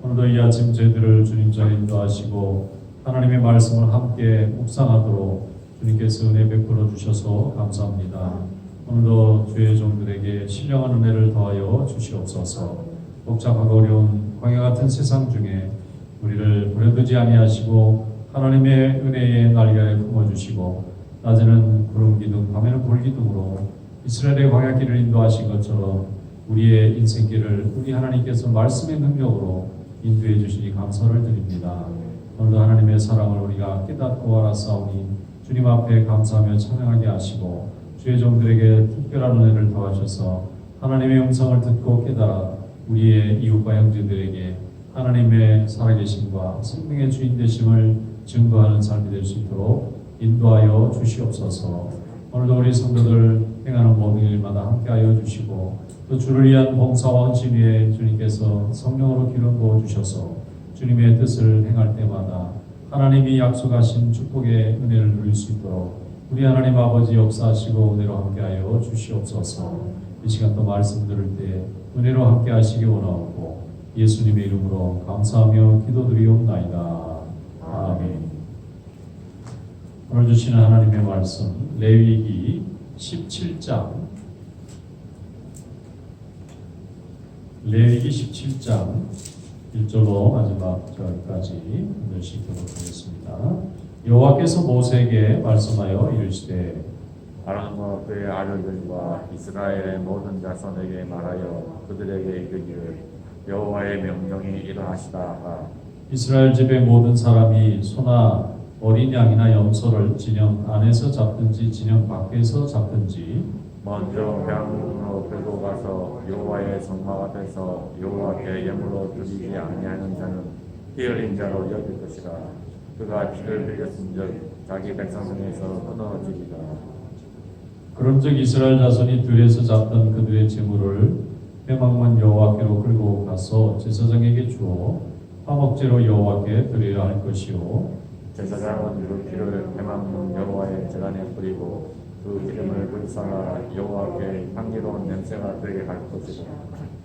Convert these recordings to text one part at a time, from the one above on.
오늘도 이 아침 저희들을 주님께서 인도하시고 하나님의 말씀을 함께 묵상하도록 주님께서 은혜 베풀어 주셔서 감사합니다. 오늘도 주의 종들에게 신령한 은혜를 더하여 주시옵소서. 복잡하고 어려운 광야 같은 세상 중에 우리를 버려두지 아니하시고 하나님의 은혜의 날개를 품어주시고 낮에는 구름 기둥 밤에는 불 기둥으로 이스라엘의 광야길을 인도하신 것처럼 우리의 인생길을 우리 하나님께서 말씀의 능력으로 인도해 주시니 감사를 드립니다. 오늘도 하나님의 사랑을 우리가 깨닫고 알았사오니 주님 앞에 감사하며 찬양하게 하시고 주의 종들에게 특별한 은혜를 더하셔서 하나님의 음성을 듣고 깨달아 우리의 이웃과 형제들에게 하나님의 살아계심과 생명의 주인 되심을 증거하는 삶이 될 수 있도록 인도하여 주시옵소서. 오늘도 우리 성도들 행하는 모든 일마다 함께하여 주시고 또 주를 위한 봉사와 헌신 위에 주님께서 성령으로 기름 부어 주셔서 주님의 뜻을 행할 때마다 하나님이 약속하신 축복의 은혜를 누릴 수 있도록 우리 하나님 아버지 역사하시고 은혜로 함께하여 주시옵소서. 이 시간 또 말씀 들을 때 은혜로 함께하시기 원하옵고 예수님의 이름으로 감사하며 기도드리옵나이다. 아멘. 오늘 주시는 하나님의 말씀 레위기 17장 레위기 17장 1절로 마지막 절까지 읽도록 하겠습니다. 여호와께서 모세에게 말씀하여 이르시되 아론과 그의 아들들과 이스라엘의 모든 자손에게 말하여 그들에게 이르기를 여호와의 명령이 이러하시다. 이스라엘 집의 모든 사람이 소나 어린 양이나 염소를 진영 안에서 잡든지 진영 밖에서 잡든지 먼저 회막문으로 들고 가서 여호와의 성막 앞에서 여호와께 예물로 드리지 아니하는 자는 피 흘린 자로 여길 것이라. 그가 피를 흘렸은즉 자기 백성 중에서 끊어지리라. 그런즉 이스라엘 자손이 들에서 잡던 그들의 재물을 회막문 여호와께로 끌고 가서 제사장에게 주어 화목제로 여호와께 드려야 할 것이요 제사장은 그 피를 회막문 여호와의 제단에 뿌리고 그 기름을 불사가 여호와께 향기로운 냄새가 되게 할 것이다.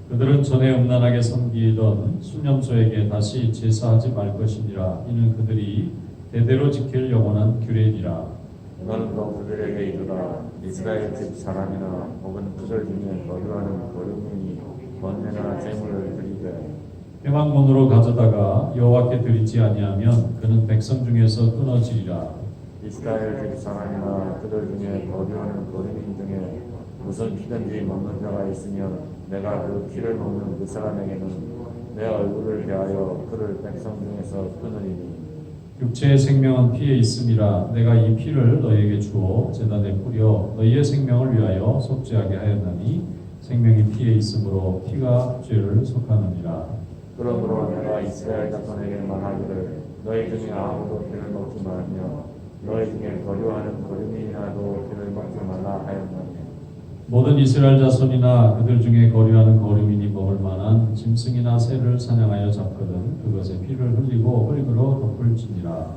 그들은 전에 음란하게 섬기던 순념소에게 다시 제사하지 말 것이니라. 이는 그들이 대대로 지킬 영원한 규례니라. 너는 또 그들에게 이르라. 이스라엘 집 사람이나 혹은 그들 중에 거류하는 거류민이 번제나 제물을 드리되 회막문으로 가져다가 여호와께 드리지 아니하면 그는 백성 중에서 끊어지리라. 이스라엘 집 사람이나 그들 중에 거류하는 거류민 중에 무슨 피든지 먹는 자가 있으면 내가 그 피를 먹는 그 사람에게는 내 얼굴을 대하여 그를 백성 중에서 끊으리니 육체의 생명은 피에 있음이라. 내가 이 피를 너희에게 주어 제단에 뿌려 너희의 생명을 위하여 속죄하게 하였나니 생명이 피에 있으므로 피가 죄를 속하느니라. 그러므로 내가 이스라엘 자손에게 말하기를 너희 중에 아무도 피를 먹지 말며 너희 중에 거류하는 거류민이라도 피를 먹지 말라 하였나니 모든 이스라엘 자손이나 그들 중에 거류하는 거류민이 먹을 만한 짐승이나 새를 사냥하여 잡거든 그것의 피를 흘리고 흙으로 덮을지니라.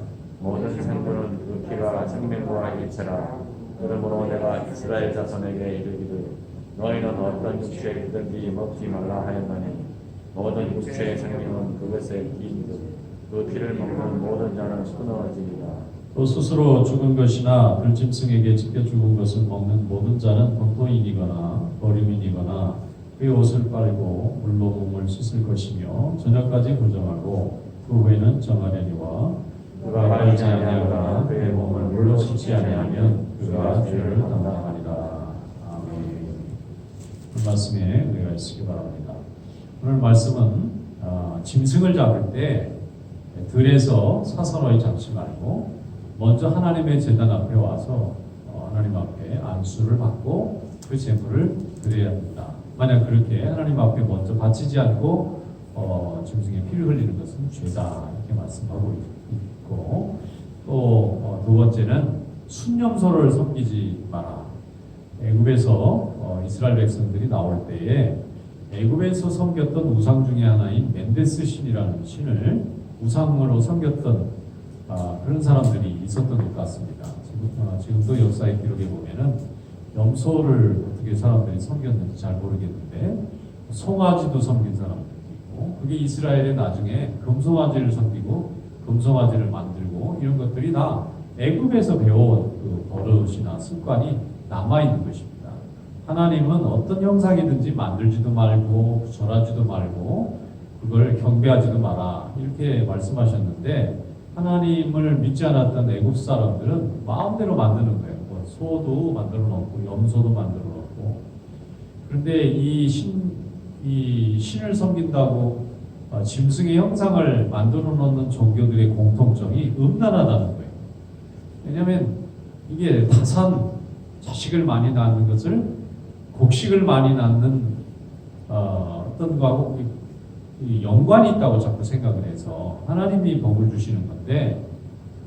모든 생물은 그 피가 생명과 일체라. 그러므로 내가 이스라엘 자손에게 이르기를 너희는 어떤 육체의 피든지 먹지 말라 하였나니 모든 육체의 생명은 그것의 피이듯 그 피를 먹는 모든 자는 끊어지리라. 또 스스로 죽은 것이나 들짐승에게 찢겨 죽은 것을 먹는 모든 자는 본토인이거나 거류민이거나 그의 옷을 빨고 물로 몸을 씻을 것이며 저녁까지 보정하고 그 후에는 정하려니와 그가 빨지 아니하거나 그의 몸을 물로 씻지 아니하면 그가 죄를 담당하리라. 아멘. 그 말씀에 은혜가 있으기 바랍니다. 오늘 말씀은 짐승을 잡을 때 들에서 사선어이 잡지 말고 먼저 하나님의 제단 앞에 와서 하나님 앞에 안수를 받고 그 제물을 드려야 합니다. 만약 그렇게 하나님 앞에 먼저 바치지 않고 짐승의 피를 흘리는 것은 죄다 이렇게 말씀하고 있고 또 두 번째는 순념소를 섬기지 마라. 애굽에서 이스라엘 백성들이 나올 때에 애굽에서 섬겼던 우상 중에 하나인 멘데스 신이라는 신을 우상으로 섬겼던 그런 사람들이 있었던 것 같습니다. 지금도 역사의 기록에 보면은 염소를 어떻게 사람들이 섬겼는지 잘 모르겠는데 송아지도 섬긴 사람들이 있고 섬기고 그게 이스라엘의 나중에 금송아지를 섬기고 금송아지를 만들고 이런 것들이 다 애굽에서 배워온 그 버릇이나 습관이 남아있는 것입니다. 하나님은 어떤 형상이든지 만들지도 말고 절하지도 말고 그걸 경배하지도 마라 이렇게 말씀하셨는데 하나님을 믿지 않았던 애굽 사람들은 마음대로 만드는 거예요. 뭐 소도 만들어 놓고 염소도 만들어 놓고 그런데 이 신을 섬긴다고 짐승의 형상을 만들어 놓는 종교들의 공통점이 음란하다는 거예요. 왜냐하면 이게 다산 자식을 많이 낳는 것을 곡식을 많이 낳는 어떤 거하고 연관이 있다고 자꾸 생각을 해서 하나님이 복을 주시는 건데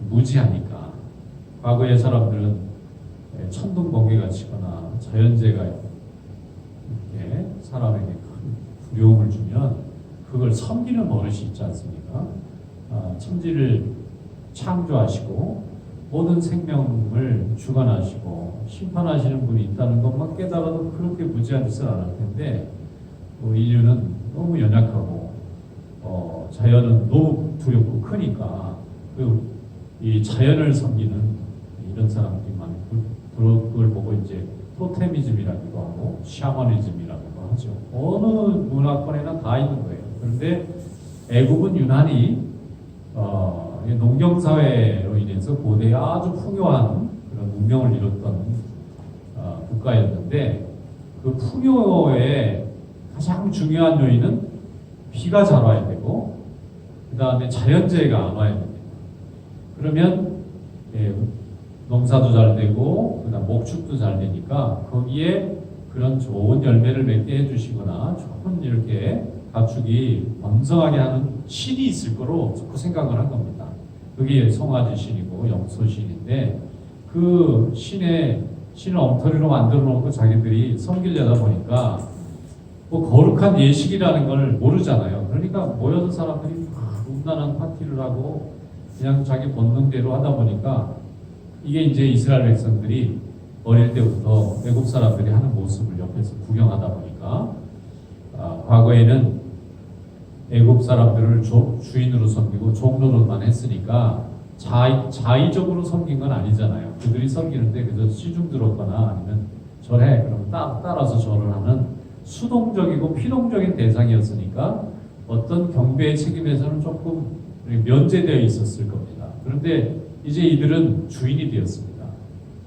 무지하니까 과거의 사람들은 천둥 번개가 치거나 자연재해가 이렇게 사람에게 큰 두려움을 주면 그걸 섬기는 버릇이 있지 않습니까? 천지를 창조하시고 모든 생명을 주관하시고 심판하시는 분이 있다는 것만 깨달아도 그렇게 무지한 짓을 안 할 텐데 인류는 너무 연약하고 자연은 너무 두렵고 크니까 이 자연을 섬기는 이런 사람들이 많고 그걸 보고 이제 토테미즘이라기도 하고 샤머니즘이라기도 하죠. 어느 문화권에나 다 있는 거예요. 그런데 애굽은 유난히 농경 사회로 인해서 고대에 아주 풍요한 그런 문명을 이뤘던 국가였는데 그 풍요의 가장 중요한 요인은 비가 잘 와야 되고 그 다음에 자연재해가 안 와야 됩니다. 그러면 농사도 잘 되고 그다음 목축도 잘 되니까 거기에 그런 좋은 열매를 맺게 해주시거나 좋은 이렇게 가축이 번성하게 하는 신이 있을 거로 자꾸 생각을 한 겁니다. 그게 송아지 신이고 염소 신인데 그 신을 엉터리로 만들어 놓고 자기들이 섬기려다 보니까 뭐 거룩한 예식이라는 걸 모르잖아요. 그러니까 모여든 사람들이 음란한 파티를 하고 그냥 자기 본능대로 하다 보니까 이게 이제 이스라엘 백성들이 어릴 때부터 애굽 사람들이 하는 모습을 옆에서 구경하다 보니까 과거에는 애굽 사람들을 주인으로 섬기고 종로로만 했으니까 자의적으로 섬긴 건 아니잖아요. 그들이 섬기는데 그저 시중 들었거나 아니면 절해 그러면 따라서 절을 하는 수동적이고 필동적인 대상이었으니까 어떤 경배의 책임에서는 조금 면제되어 있었을 겁니다. 그런데 이제 이들은 주인이 되었습니다.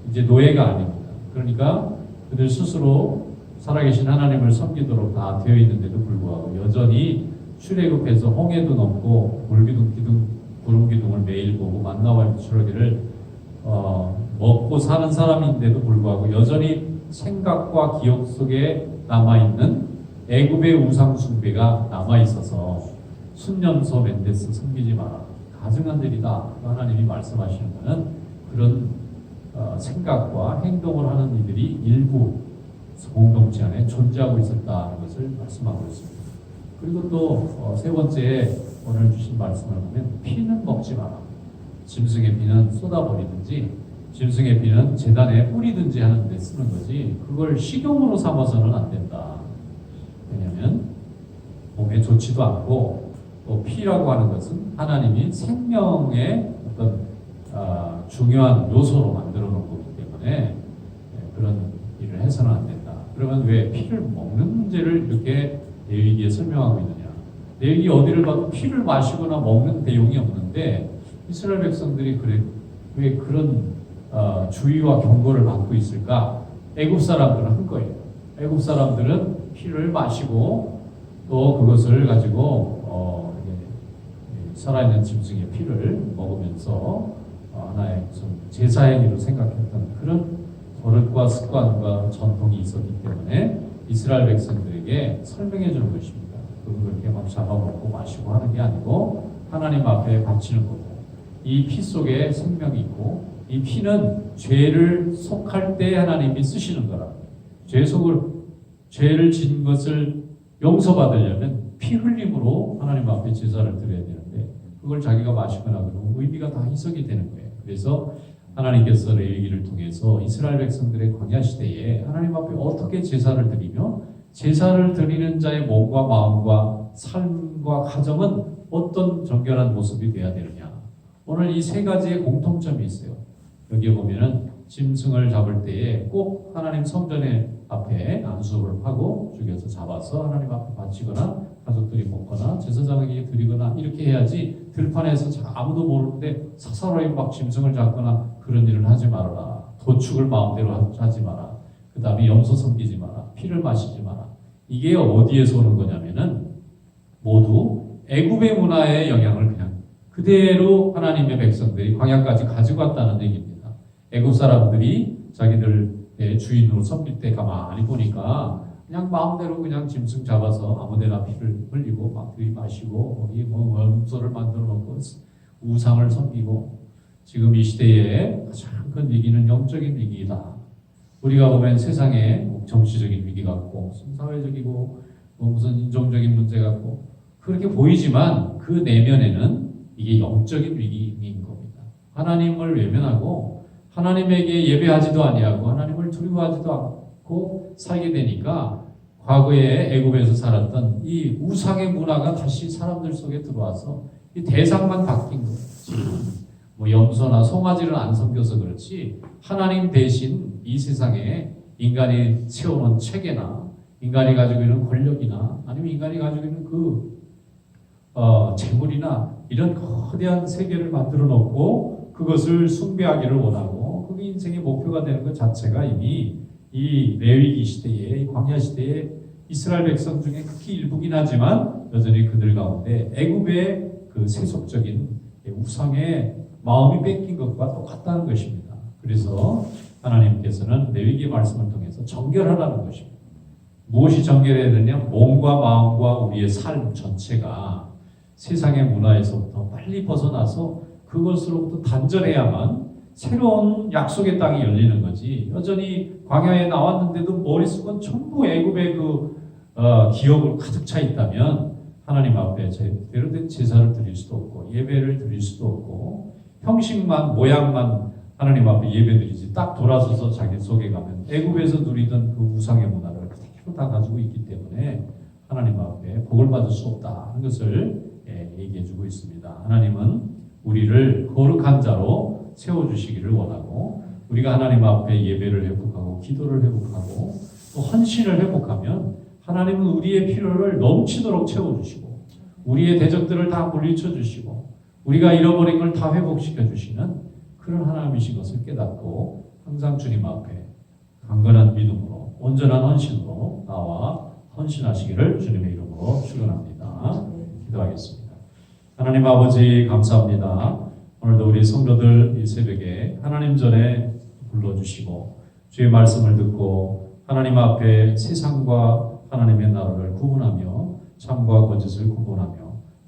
이제 노예가 아닙니다. 그러니까 그들 스스로 살아계신 하나님을 섬기도록 다 되어 있는데도 불구하고 여전히 출애굽해서 홍해도 넘고 물기둥 구름기둥을 매일 보고 만나와 부스러기를 먹고 사는 사람인데도 불구하고 여전히 생각과 기억 속에 남아있는 애굽의 우상 숭배가 남아있어서 순념소 멘데스 섬기지 마라. 가증한 일이다. 하나님이 말씀하시는 것은 그런 생각과 행동을 하는 이들이 일부 공동체 안에 존재하고 있었다는 것을 말씀하고 있습니다. 그리고 또 세 번째 오늘 주신 말씀을 보면 피는 먹지 마라. 짐승의 피는 쏟아버리든지 짐승의 피는 제단에 뿌리든지 하는 데 쓰는 거지 그걸 식용으로 삼아서는 안 된다. 왜냐하면 몸에 좋지도 않고 또 피라고 하는 것은 하나님이 생명의 어떤 중요한 요소로 만들어 놓은 거기 때문에 그런 일을 해서는 안 된다. 그러면 왜 피를 먹는 문제를 이렇게 레위기에 설명하고 있느냐? 레위기 어디를 봐도 피를 마시거나 먹는 내용이 없는데 이스라엘 백성들이 왜 그런 주의와 경고를 받고 있을까? 애굽 사람들은 한 거예요. 애굽 사람들은 피를 마시고 또 그것을 가지고 살아있는 짐승의 피를 먹으면서 하나의 제사행위로 생각했던 그런 버릇과 습관과 전통이 있었기 때문에 이스라엘 백성들에게 설명해 주는 것입니다. 그건 그렇게 막 잡아먹고 마시고 하는 게 아니고 하나님 앞에 바치는 거고 이 피 속에 생명이 있고 이 피는 죄를 속할 때 하나님이 쓰시는 거라. 죄를 진 것을 용서받으려면 피 흘림으로 하나님 앞에 제사를 드려야 되는데 그걸 자기가 마시거나 그러면 의미가 다 희석이 되는 거예요. 그래서 하나님께서 레위기를 통해서 이스라엘 백성들의 광야 시대에 하나님 앞에 어떻게 제사를 드리며 제사를 드리는 자의 몸과 마음과 삶과 가정은 어떤 정결한 모습이 돼야 되느냐. 오늘 이 세 가지의 공통점이 있어요. 여기에 보면은 짐승을 잡을 때에 꼭 하나님 성전에 앞에 안수를 하고 죽여서 잡아서 하나님 앞에 바치거나 가족들이 먹거나 제사장에게 드리거나 이렇게 해야지 들판에서 아무도 모르는데 사사로이 막 짐승을 잡거나 그런 일을 하지 말아라. 도축을 마음대로 하지 마라. 그 다음에 염소 섬기지 마라. 피를 마시지 마라. 이게 어디에서 오는 거냐면은 모두 애굽의 문화의 영향을 그냥 그대로 하나님의 백성들이 광야까지 가지고 왔다는 얘기입니다. 애굽 사람들이 자기들의 주인으로 섬길 때 가만히 보니까 그냥 마음대로 그냥 짐승 잡아서 아무데나 피를 흘리고 막 들이마시고 거기 뭐 염소를 만들어 놓고 우상을 섬기고 지금 이 시대에 가장 큰 위기는 영적인 위기이다. 우리가 보면 세상에 정치적인 위기 같고 사회적이고 뭐 무슨 인종적인 문제 같고 그렇게 보이지만 그 내면에는 이게 영적인 위기인 겁니다. 하나님을 외면하고 하나님에게 예배하지도 아니하고 하나님을 두려워하지도 않고 살게 되니까 과거에 애굽에서 살았던 이 우상의 문화가 다시 사람들 속에 들어와서 이 대상만 바뀐 거예요. 뭐 염소나 송아지를 안 섬겨서 그렇지 하나님 대신 이 세상에 인간이 세워놓은 체계나 인간이 가지고 있는 권력이나 아니면 인간이 가지고 있는 그 재물이나 이런 거대한 세계를 만들어 놓고 그것을 숭배하기를 원하고 그게 인생의 목표가 되는 것 자체가 이미 이 레위기 시대에 이 광야 시대에 이스라엘 백성 중에 극히 일부긴 하지만 여전히 그들 가운데 애굽의 그 세속적인 우상의 마음이 뺏긴 것과 똑같다는 것입니다. 그래서 하나님께서는 레위기 말씀을 통해서 정결하라는 것입니다. 무엇이 정결해야 되냐? 몸과 마음과 우리의 삶 전체가 세상의 문화에서부터 빨리 벗어나서 그것으로부터 단절해야만 새로운 약속의 땅이 열리는 거지. 여전히 광야에 나왔는데도 머릿속은 전부 애굽의 기억을 가득 차 있다면 하나님 앞에 제대로 된 제사를 드릴 수도 없고 예배를 드릴 수도 없고 형식만 모양만 하나님 앞에 예배드리지 딱 돌아서서 자기 속에 가면 애굽에서 누리던 그 우상의 문화를 그대로 다 가지고 있기 때문에 하나님 앞에 복을 받을 수 없다 하는 것을 얘기해주고 있습니다. 하나님은 우리를 거룩한 자로 세워주시기를 원하고 우리가 하나님 앞에 예배를 회복하고 기도를 회복하고 또 헌신을 회복하면 하나님은 우리의 필요를 넘치도록 채워주시고 우리의 대적들을 다 물리쳐 주시고 우리가 잃어버린 걸 다 회복시켜 주시는 그런 하나님이신 것을 깨닫고 항상 주님 앞에 강건한 믿음으로 온전한 헌신으로 나와 헌신하시기를 주님의 이름으로 축원합니다. 기도하겠습니다. 하나님 아버지 감사합니다. 오늘도 우리 성도들 이 새벽에 하나님 전에 불러주시고 주의 말씀을 듣고 하나님 앞에 세상과 하나님의 나라를 구분하며 참과 거짓을 구분하며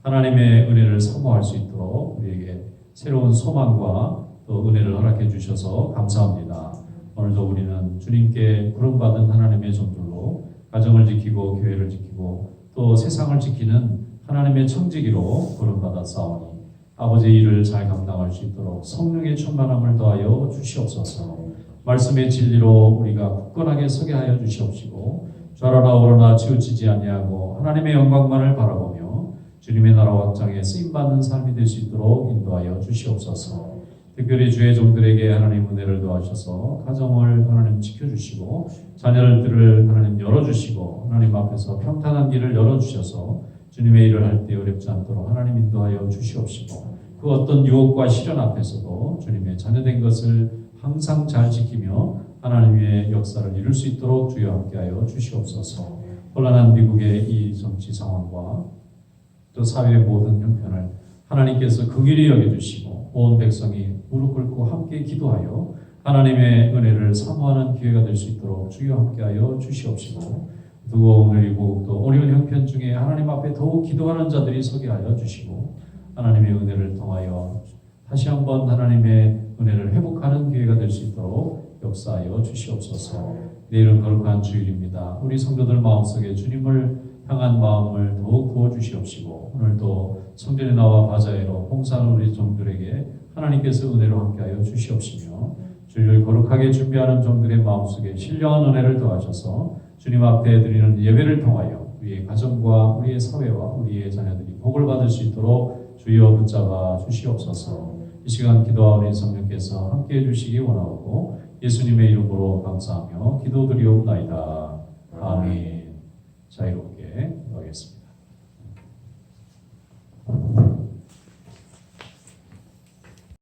하나님의 은혜를 사모할 수 있도록 우리에게 새로운 소망과 또 은혜를 허락해 주셔서 감사합니다. 오늘도 우리는 주님께 부름받은 하나님의 종들로 가정을 지키고 교회를 지키고 또 세상을 지키는 하나님의 청지기로 부름받았사오니 아버지의 일을 잘 감당할 수 있도록 성령의 충만함을 더하여 주시옵소서. 말씀의 진리로 우리가 굳건하게 서게 하여 주시옵시고 좌로나 우로나 치우치지 아니하고 하나님의 영광만을 바라보며 주님의 나라 확장에 쓰임받는 삶이 될 수 있도록 인도하여 주시옵소서. 특별히 주의 종들에게 하나님 은혜를 도와주셔서 가정을 하나님 지켜주시고 자녀들을 하나님 열어주시고 하나님 앞에서 평탄한 길을 열어주셔서 주님의 일을 할 때 어렵지 않도록 하나님 인도하여 주시옵시고 그 어떤 유혹과 시련 앞에서도 주님의 자녀된 것을 항상 잘 지키며 하나님의 역사를 이룰 수 있도록 주여 함께하여 주시옵소서. 혼란한 미국의 이 정치 상황과 또 사회의 모든 형편을 하나님께서 긍휼히 여겨주시고 온 백성이 무릎 꿇고 함께 기도하여 하나님의 은혜를 사모하는 기회가 될 수 있도록 주여 함께하여 주시옵시고 또 오늘 이 곡도 어려운 형편 중에 하나님 앞에 더욱 기도하는 자들이 서게 하여 주시고 하나님의 은혜를 통하여 다시 한번 하나님의 은혜를 회복하는 기회가 될 수 있도록 역사하여 주시옵소서. 내일은 거룩한 주일입니다. 우리 성도들 마음속에 주님을 향한 마음을 더욱 부어주시옵시고 오늘도 성전에 나와 바자회로 봉사하는 우리 종들에게 하나님께서 은혜로 함께하여 주시옵시며 주일을 거룩하게 준비하는 종들의 마음속에 신령한 은혜를 더하셔서 주님 앞에 드리는 예배를 통하여 우리의 가정과 우리의 사회와 우리의 자녀들이 복을 받을 수 있도록 주여 붙잡아 주시옵소서. 이 시간 기도하오니 성령께서 함께해 주시기 원하오고 예수님의 이름으로 감사하며 기도드리옵나이다. 아멘. 자, 이렇게